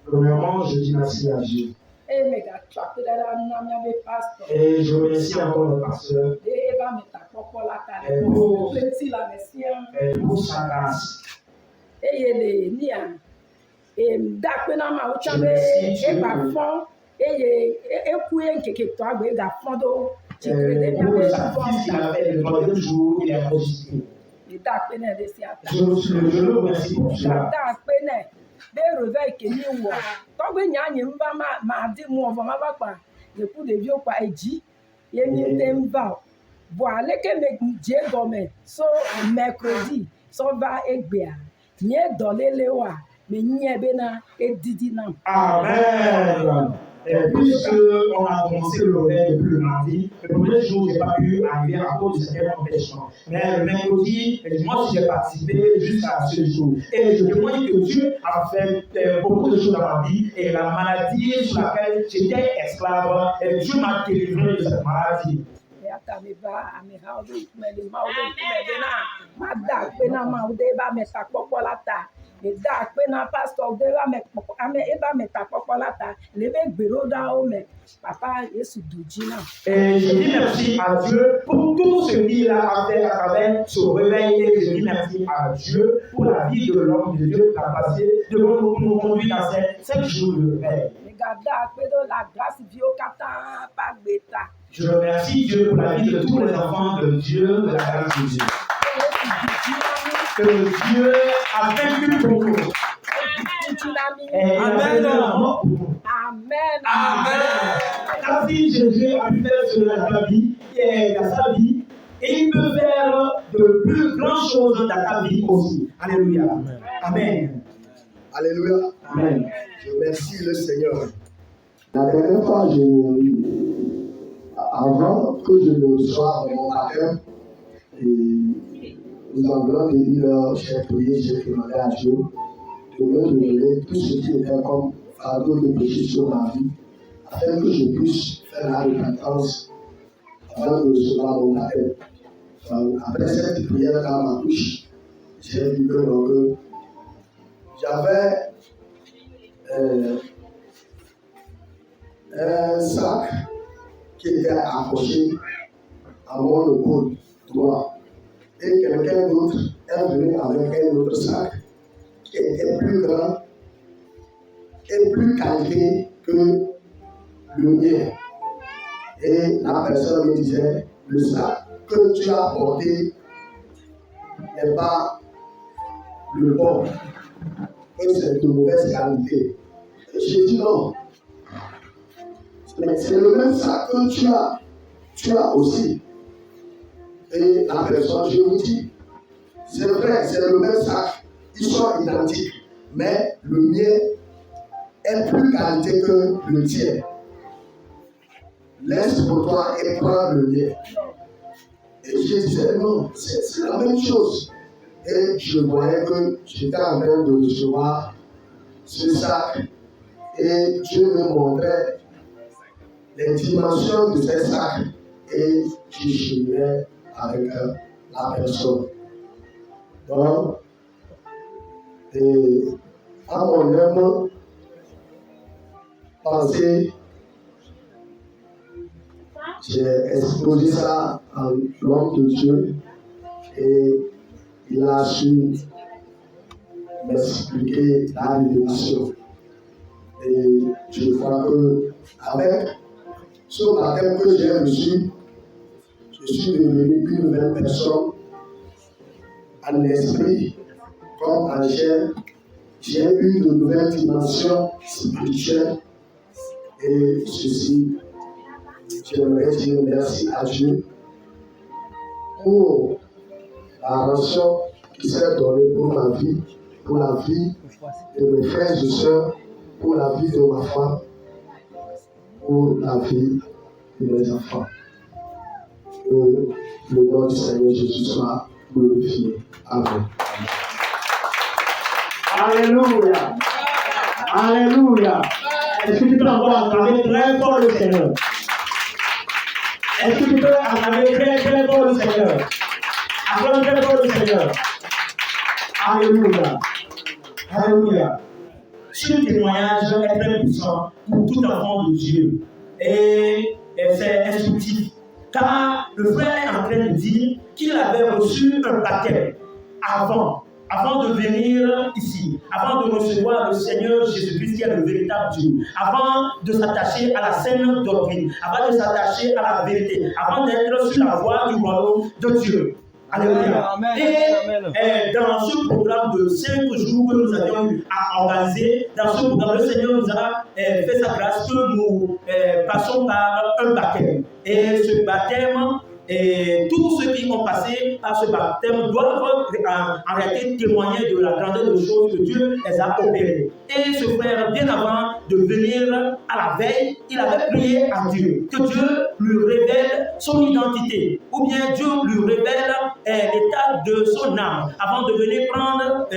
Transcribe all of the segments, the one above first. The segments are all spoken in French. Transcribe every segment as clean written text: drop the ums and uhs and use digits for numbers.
Premièrement, je dis merci à Dieu. Et je remercie encore le pasteur pour sa grâce. Je pour le sacrifice qu'il a fait le troisième jour, il est ressuscité. Je le remercie pour cela. Amen. Et puisqu'on a commencé le réveil depuis le mardi, le premier jour, je n'ai pas pu arriver à cause de certains empêchements. Mais le mercredi et dimanche, j'ai participé jusqu'à ce jour. Et je témoigne que Dieu a fait beaucoup de choses dans ma vie. Et la maladie sur laquelle j'étais esclave, et Dieu m'a délivré de cette maladie. Et je dis merci à Dieu pour tout ce qu'il a fait à travers ce réveil. Et je dis merci à Dieu pour la vie de l'homme de Dieu qui a passé de nous conduire dans ces 5 jours de réveil. Je remercie Dieu pour la vie de tous les enfants de Dieu, de la grâce de Dieu. Que Dieu a vaincu pour nous. Amen. Amen. Ta vie, Jésus a pu faire cela dans ta vie, et dans sa vie, et il peut faire de plus grandes choses dans ta vie aussi. Alléluia. Amen. Alléluia. Amen. Je remercie le Seigneur. La dernière fois, avant que je ne sois dans mon baptême, nous avons dit là, j'ai prié, j'ai demandé à Dieu de me donner tout ce qui était comme fardeau de péché sur ma vie, afin que je puisse faire la repentance avant de recevoir mon baptême. Après cette prière dans ma bouche, j'ai dit que j'avais un sac qui était accroché à mon épaule droit. Et quelqu'un d'autre est venu avec un autre sac qui était plus grand et plus qualité que le mien. Et la personne me disait, le sac que tu as porté n'est pas le bon, que c'est de mauvaise qualité. Et j'ai dit non. Mais c'est le même sac que tu as aussi. Et la personne, je vous dis, c'est vrai, c'est le même sac, ils sont identiques, mais le mien est plus qualité que le tien. Laisse pour toi et prends le mien. Et je disais non, c'est la même chose. Et je voyais que j'étais en train de recevoir ce sac et Dieu me montrait les dimensions de ce sac et je cheminais avec la personne. Donc, et à mon âme, pensée, j'ai exposé ça à l'homme de Dieu et il a su m'expliquer la révélation. Et je crois que avec ce baptême que j'ai reçu, je suis devenu une nouvelle personne en esprit comme en chair. J'ai eu de nouvelles dimensions spirituelles et ceci, j'aimerais dire merci à Dieu pour la rançon qui s'est donnée pour ma vie, pour la vie de mes frères et sœurs, pour la vie de ma femme, pour la vie de mes enfants. Que le nom du Seigneur Jésus soit glorifié. Amen. Alléluia. Alléluia. Est-ce que tu peux encore acclamer très fort le Seigneur? Est-ce que tu peux acclamer très très fort le Seigneur? Acclame très fort le Seigneur. Alléluia. Alléluia. Ce témoignage est très puissant pour tout enfant de Dieu. Et c'est instructif. Car le frère est en train de dire qu'il avait reçu un baptême avant de venir ici, avant de recevoir le Seigneur Jésus-Christ qui est le véritable Dieu, avant de s'attacher à la saine doctrine, avant de s'attacher à la vérité, avant d'être sur la voie du royaume de Dieu. Alléluia. Et dans ce programme de 5 jours que nous avions eu à organiser, dans ce programme, le Seigneur nous a fait sa grâce que nous passons par un baptême. Et ce baptême, et tous ceux qui ont passé par ce baptême doivent en réalité témoigner de la grandeur de choses que Dieu les a opérées. Et ce frère, bien avant de venir à la veille, il avait prié à Dieu, que Dieu lui révèle son identité, ou bien Dieu lui révèle l'état de son âme, avant de venir prendre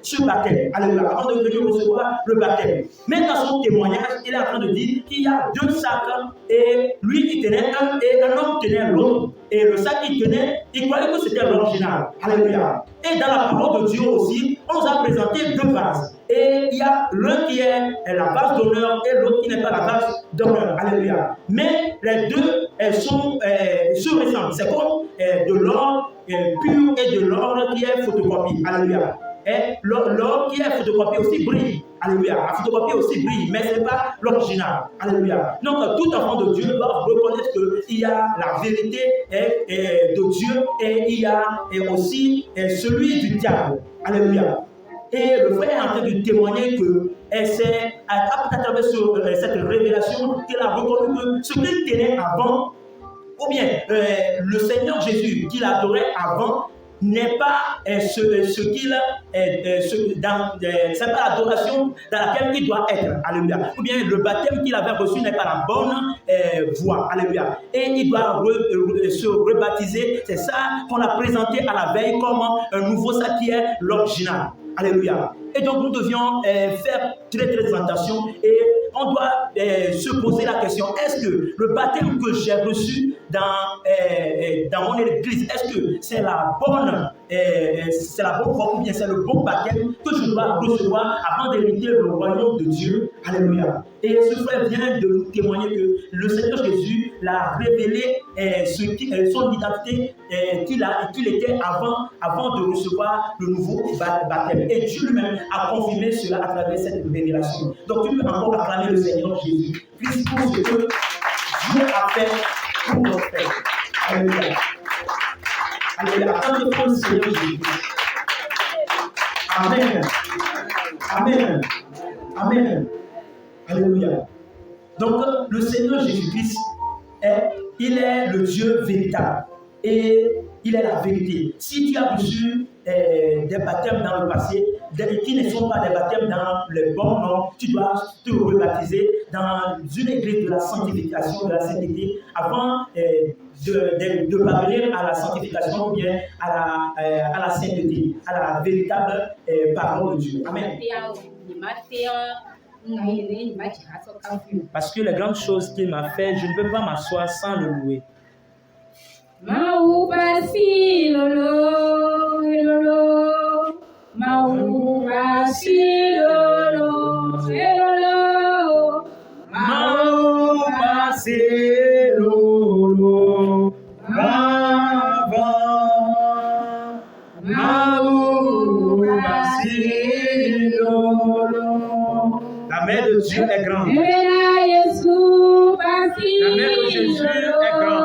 ce baptême, avant de venir recevoir le baptême. Mais dans son témoignage, il est en train de dire qu'il y a 2 sacs, et lui il tenait un, et un homme tenait l'autre. Et le sac qu'il tenait, il croyait que c'était l'original. Alléluia. Et dans la parole de Dieu aussi, on nous a présenté 2 vases. Et il y a l'un qui est la vase d'honneur et l'autre qui n'est pas la vase d'honneur. Alléluia. Mais les deux se ressemblent. C'est comme de l'or pur et de l'or qui est photocopie. Alléluia. Et l'or qui est photocopie aussi brille. Alléluia. La photocopie aussi brille, mais ce n'est pas l'original. Alléluia. Donc, tout enfant de Dieu doit reconnaître qu'il y a la vérité de Dieu et il y a aussi celui du diable. Alléluia. Et le frère est en train de témoigner que c'est à travers cette révélation qu'il a reconnu que ce qu'il tenait avant, ou bien le Seigneur Jésus qu'il adorait avant, n'est pas ce qu'il c'est pas l'adoration dans laquelle il doit être. Alléluia. Ou bien le baptême qu'il avait reçu n'est pas la bonne voie. Alléluia. Et il doit se rebaptiser. C'est ça qu'on a présenté à la veille comme un nouveau sac qui est l'original. Alléluia. Et donc nous devions faire très très attention et on doit se poser la question, est-ce que le baptême que j'ai reçu dans mon église, est-ce que c'est la bonne voie ou bien c'est le bon baptême que je dois recevoir avant d'hériter le royaume de Dieu? Alléluia. Et ce frère vient de nous témoigner que le Seigneur Jésus l'a révélé son identité qu'il était avant de recevoir le nouveau baptême. Et Dieu lui-même a confirmé cela à travers cette révélation. Donc tu peux encore acclamer le Seigneur Jésus, puisque pour ce que Dieu a fait pour nos frères. Alléluia. Alléluia. Quand prend le Seigneur Jésus. Amen. Amen. Amen. Alléluia. Donc le Seigneur Jésus-Christ il est le Dieu véritable et il est la vérité. Si tu as reçu des baptêmes dans le passé, qui ne sont pas des baptêmes dans le bon nom, tu dois te rebaptiser dans une église de la sanctification, de la sainteté, avant de parvenir à la sanctification ou bien à la sainteté, à la véritable parole de Dieu. Amen. Parce que les grandes choses qu'il m'a fait, je ne peux pas m'asseoir sans le louer. Maubasi lolo lolo, maubasi lolo lolo, maubasi lolo, maubasi lolo. La main de Dieu est grande. La main de Jésus est grande.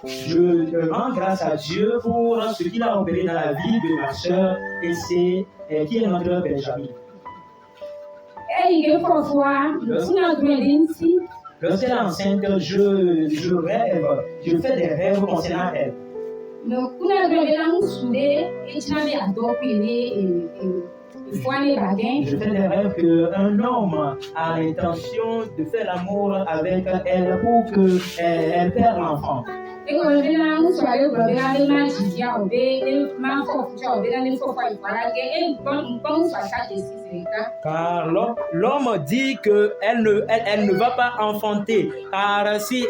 Je rends grâce à Dieu pour ce qu'il a opéré dans la vie de ma soeur et qui est notre Benjamin. Lorsqu'elle est enceinte, je rêve, je fais des rêves concernant elle. Je fais des rêves qu'un homme a l'intention de faire l'amour avec elle pour qu'elle perde l'enfant. Car l'homme dit qu'elle ne va pas enfanter, car si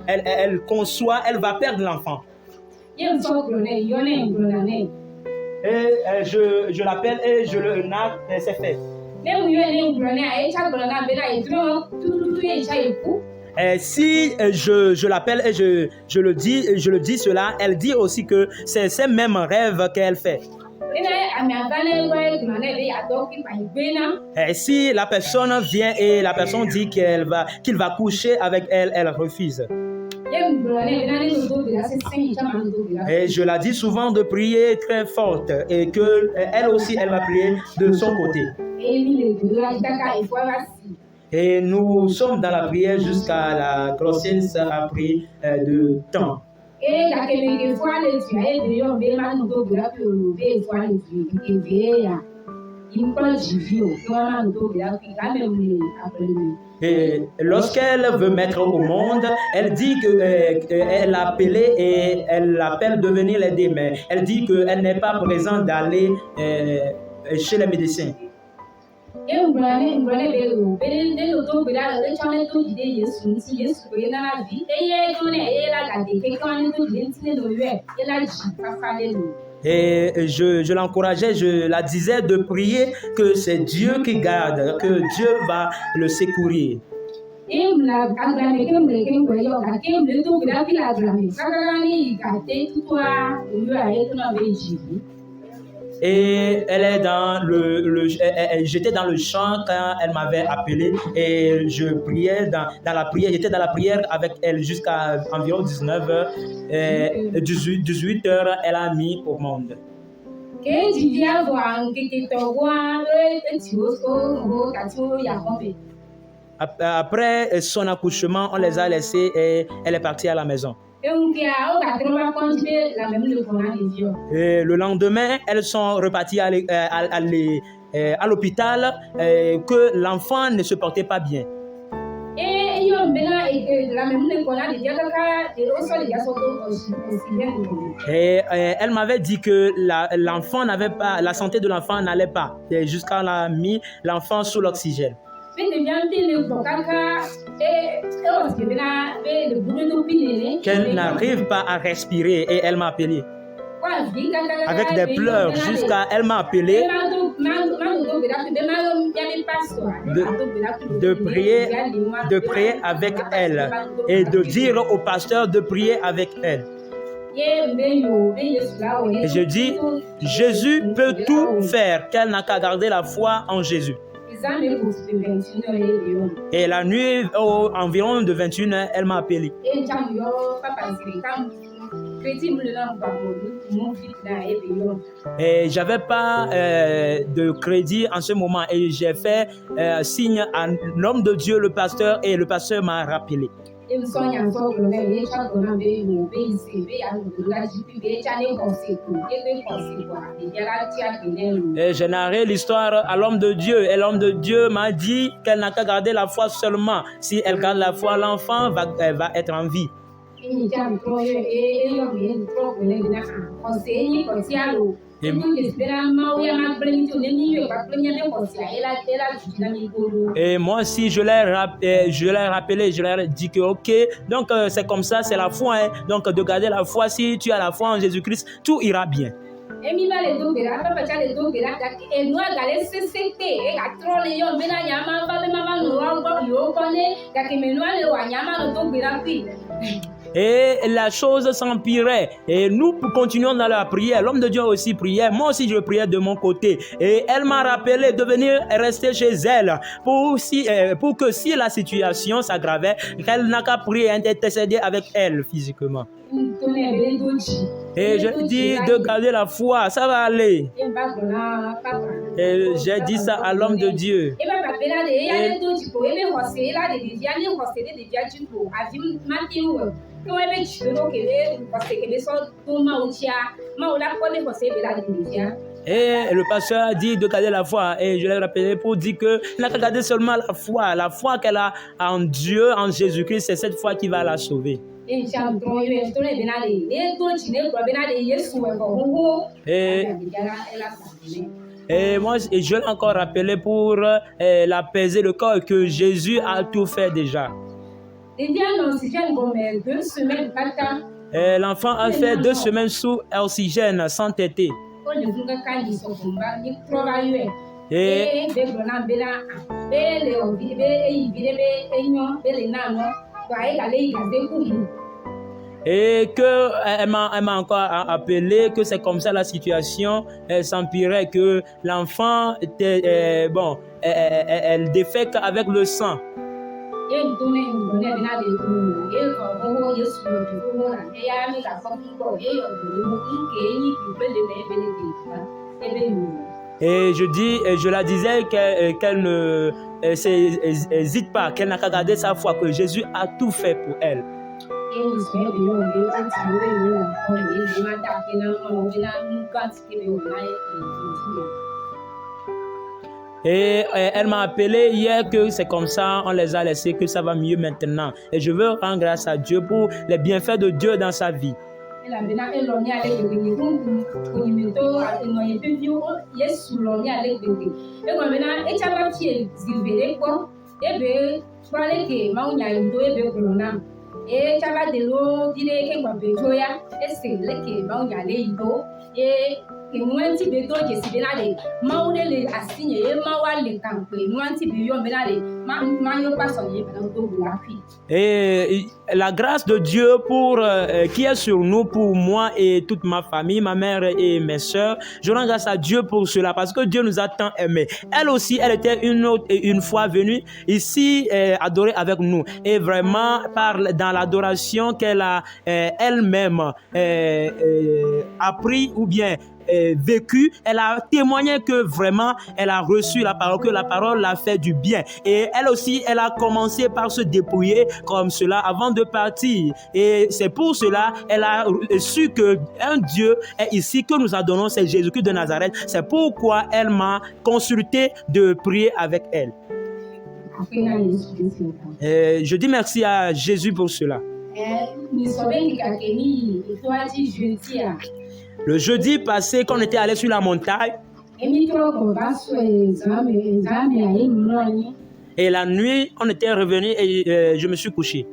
elle conçoit, elle va perdre l'enfant. Et je l'appelle et je le narre, c'est fait. Si je l'appelle et je le dis cela, elle dit aussi que c'est ces mêmes rêves qu'elle fait. Et si la personne vient et la personne dit qu'il va coucher avec elle, elle refuse. Et je la dis souvent de prier très forte et que elle aussi elle va prier de son côté. Et nous sommes dans la prière jusqu'à la grossesse après de temps. Et lorsqu'elle veut mettre au monde, elle dit qu'elle l'a appelé et elle l'appelle de venir l'aider, mais elle dit qu'elle n'est pas présente d'aller chez les médecins. Et je l'encourageais, je la disais de prier que c'est Dieu qui garde, que Dieu va le secourir. Et elle est j'étais dans le champ quand elle m'avait appelé et je priais dans la prière. J'étais dans la prière avec elle jusqu'à environ 19h. 18h, elle a mis au monde. Après son accouchement, on les a laissés et elle est partie à la maison. Et le lendemain, elles sont reparties à l'hôpital que l'enfant ne se portait pas bien. Et elle m'avait dit que l'enfant n'avait pas, la santé de l'enfant n'allait pas. Jusqu'à la mis l'enfant sous l'oxygène. Qu'elle n'arrive pas à respirer et elle m'a appelé. Avec des pleurs jusqu'à elle m'a appelé de prier avec elle et de dire au pasteur de prier avec elle. Et je dis, Jésus peut tout faire, qu'elle n'a qu'à garder la foi en Jésus. Et la nuit, environ de 21h, elle m'a appelé. Et j'avais pas de crédit en ce moment et j'ai fait signe à l'homme de Dieu, le pasteur, et le pasteur m'a rappelé. Et j'ai narré l'histoire à l'homme de Dieu et l'homme de Dieu m'a dit qu'elle n'a qu'à garder la foi seulement. Si elle garde la foi, l'enfant va être en vie. Et moi aussi, je l'ai rappelé, je leur ai dit que ok, donc c'est comme ça, c'est la foi, hein. Donc de garder la foi, si tu as la foi en Jésus-Christ, tout ira bien. Et la chose s'empirait. Et nous continuons dans la prière. L'homme de Dieu aussi priait. Moi aussi, je priais de mon côté. Et elle m'a rappelé de venir rester chez elle pour que si la situation s'aggravait, qu'elle n'a qu'à prier et intercéder avec elle physiquement. Et je dis de garder la foi, ça va aller. Et j'ai dit ça à l'homme de Dieu. Et le pasteur a dit de garder la foi. Et je l'ai rappelé pour dire que n'a qu'à garder seulement la foi qu'elle a en Dieu, en Jésus-Christ, c'est cette foi qui va la sauver. Et moi, je l'ai encore rappelé pour l'apaiser le corps que Jésus a tout fait déjà. L'enfant a fait 2 semaines sous oxygène sans téter. Et qu'elle m'a encore appelé que c'est comme ça la situation s'empirait, que l'enfant était elle défèque avec le sang. Et je la disais qu'elle ne hésite pas, qu'elle n'a qu'à garder sa foi, que Jésus a tout fait pour elle. Et elle m'a appelé hier que c'est comme ça, on les a laissés, que ça va mieux maintenant. Et je veux rendre grâce à Dieu pour les bienfaits de Dieu dans sa vie. Et la grâce de Dieu qui est sur nous, pour moi et toute ma famille, ma mère et mes soeurs, je rends grâce à Dieu pour cela parce que Dieu nous a tant aimés. Elle aussi, elle était une fois venue ici adorer avec nous, et vraiment dans l'adoration qu'elle a elle-même appris ou bien vécu, elle a témoigné que vraiment elle a reçu la parole, que la parole l'a fait du bien. Et elle aussi, elle a commencé par se dépouiller comme cela avant de partir. Et c'est pour cela elle a su que un Dieu est ici, que nous adorons, c'est Jésus-Christ de Nazareth. C'est pourquoi elle m'a consulté de prier avec elle. Je dis merci à Jésus pour cela. Le jeudi passé, quand on était allé sur la montagne, et la nuit, on était revenu et je me suis couché.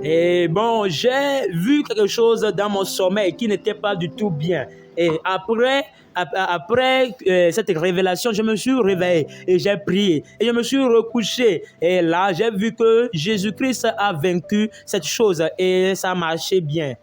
Et bon, j'ai vu quelque chose dans mon sommeil qui n'était pas du tout bien. Et après cette révélation, je me suis réveillé et j'ai prié et je me suis recouché. Et là, j'ai vu que Jésus-Christ a vaincu cette chose et ça marchait bien.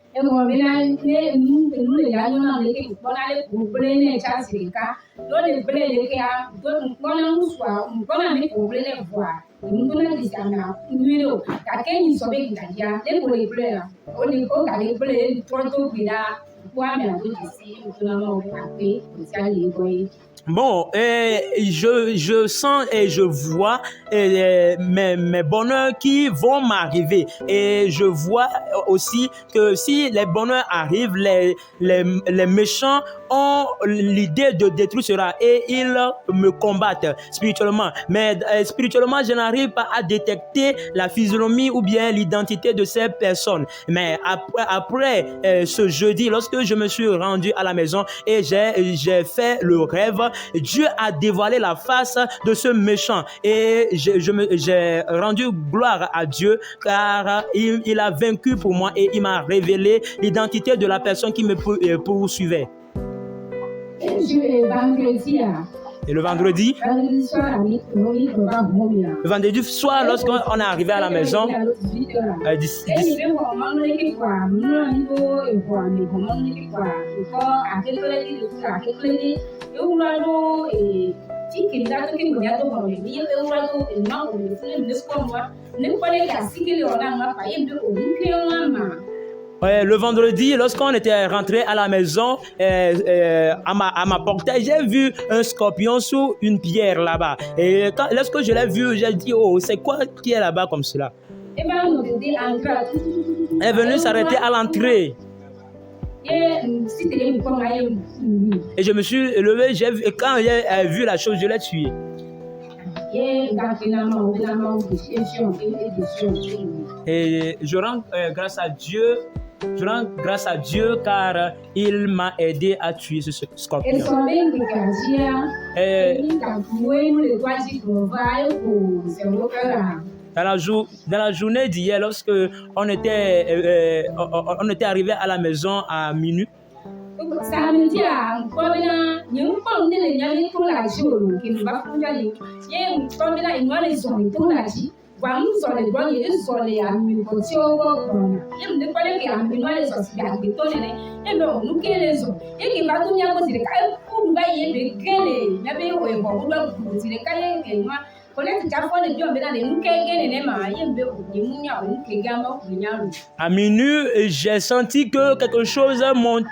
Bon, je sens et je vois mes bonheurs qui vont m'arriver. Et je vois aussi que si les bonheurs arrivent, les méchants ont l'idée de détruire cela et ils me combattent spirituellement. Mais spirituellement, je n'arrive pas à détecter la physionomie ou bien l'identité de ces personnes. Mais après ce jeudi, lorsque je me suis rendu à la maison et j'ai fait le rêve, Dieu a dévoilé la face de ce méchant et j'ai rendu gloire à Dieu car il a vaincu pour moi et il m'a révélé l'identité de la personne qui me poursuivait. Et le vendredi soir, lorsqu'on est arrivé à la maison, le vendredi, lorsqu'on était rentré à la maison, à ma portail, j'ai vu un scorpion sous une pierre là-bas. Et lorsque je l'ai vu, j'ai dit, oh, c'est quoi qui est là-bas comme cela? Elle est venue s'arrêter à l'entrée. Et je me suis levé, j'ai vu, et quand j'ai vu la chose, je l'ai tué. Et je rends grâce à Dieu. Je rends grâce à Dieu car il m'a aidé à tuer ce scorpion. Dans la journée d'hier, lorsque on était arrivé à la maison à minuit, à minuit, j'ai senti que quelque chose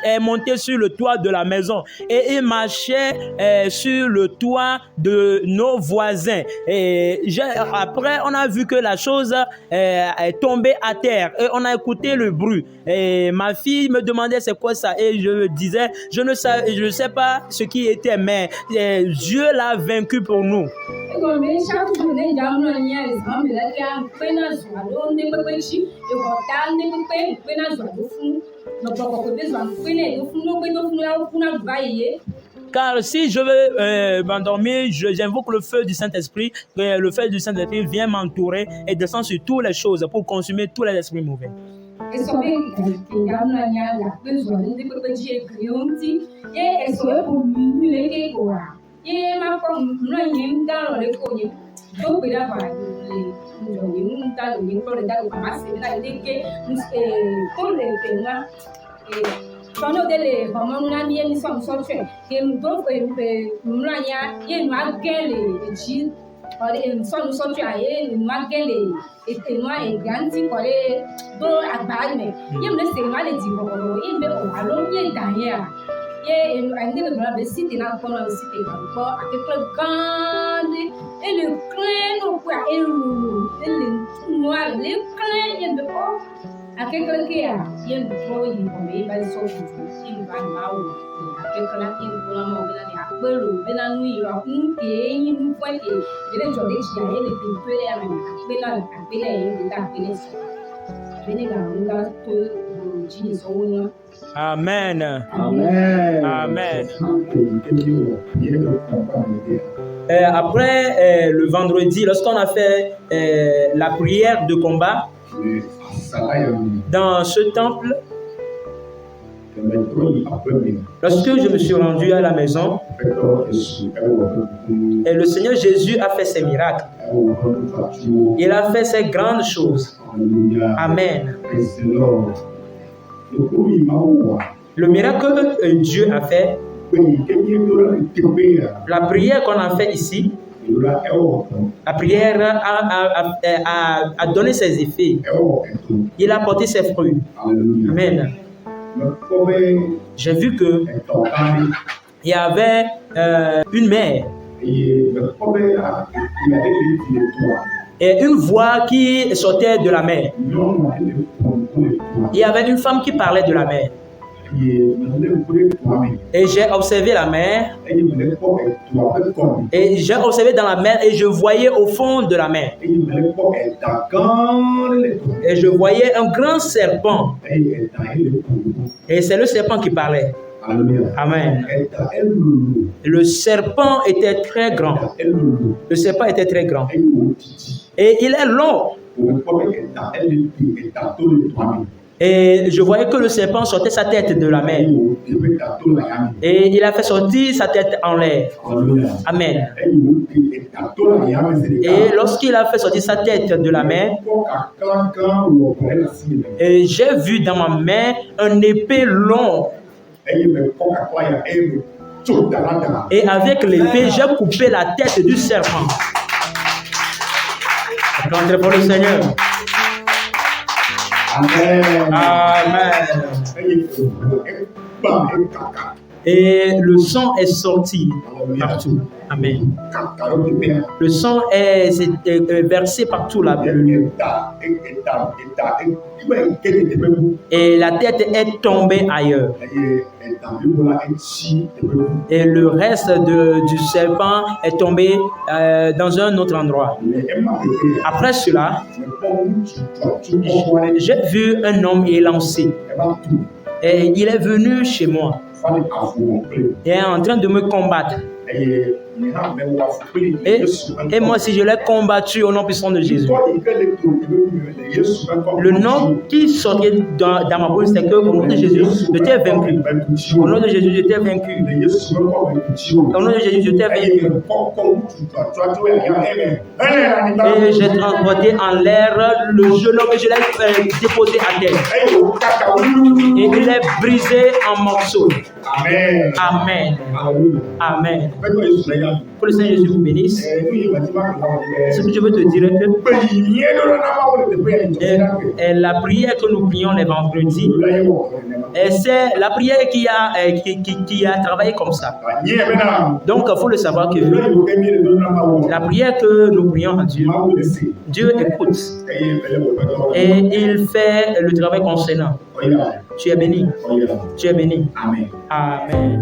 est monté sur le toit de la maison et il marchait sur le toit de nos voisins. Et après, on a vu que la chose est tombée à terre et on a écouté le bruit. Et ma fille me demandait c'est quoi ça et je disais je ne sais pas ce qui était, mais Dieu l'a vaincu pour nous. Car si je veux m'endormir, j'invoque le feu du Saint-Esprit, que le feu du Saint-Esprit vient m'entourer et descend sur toutes les choses pour consumer tous les esprits mauvais. Amen. Amen. Amen. Après le vendredi, lorsqu'on a fait la prière de combat dans ce temple, lorsque je me suis rendu à la maison, et le Seigneur Jésus a fait ses miracles. Il a fait ces grandes choses. Amen. Le miracle que Dieu a fait, la prière qu'on a fait ici, la prière a donné ses effets. Il a porté ses fruits. Amen. J'ai vu que il y avait une mère et une voix qui sortait de la mer. Il y avait une femme qui parlait de la mer. Et j'ai observé la mer. Et j'ai observé dans la mer et je voyais au fond de la mer. Et je voyais un grand serpent. Et c'est le serpent qui parlait. Amen. Le serpent était très grand. Le serpent était très grand. Et il est long. Et je voyais que le serpent sortait sa tête de la mer. Et il a fait sortir sa tête en l'air. Amen. Et lorsqu'il a fait sortir sa tête de la mer, et j'ai vu dans ma main un épée long. Et avec l'épée, j'ai coupé la tête du serpent. Acclamez pour le Seigneur. Amen. Amen. Et le sang est sorti partout. Amen. Le sang est versé partout là. Et la tête est tombée ailleurs. Et le reste du serpent est tombé dans un autre endroit. Après cela, j'ai vu un homme élancé. Et il est venu chez moi. Il est en train de me combattre. Et moi, si je l'ai combattu au nom puissant de Jésus. Le nom qui sortait dans ma bouche, c'est que au nom de Jésus, je t'ai vaincu. Au nom de Jésus, je t'ai vaincu. Au nom de Jésus, je t'ai vaincu. Et j'ai transporté en l'air le jeune homme et je l'ai déposé à terre. Et il est brisé en morceaux. Amen. Amen. Amen. Que le Seigneur Jésus vous bénisse. Ce que je veux te dire est que la prière que nous prions les vendredis, c'est la prière qui a travaillé comme ça. Donc, il faut le savoir que la prière que nous prions à Dieu, Dieu écoute. Et il fait le travail concernant. Tu es béni. Tu es béni. Amen. Amen.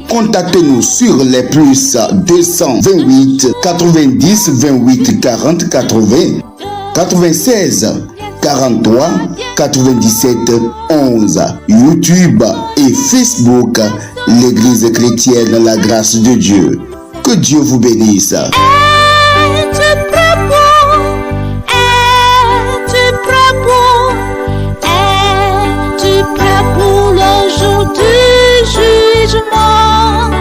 Contactez-nous sur les plus 228 90 28 40 80 96 43 97 11 YouTube et Facebook l'Église chrétienne La Grâce de Dieu. Que Dieu vous bénisse. Es-tu prêt pour le jour du jugement?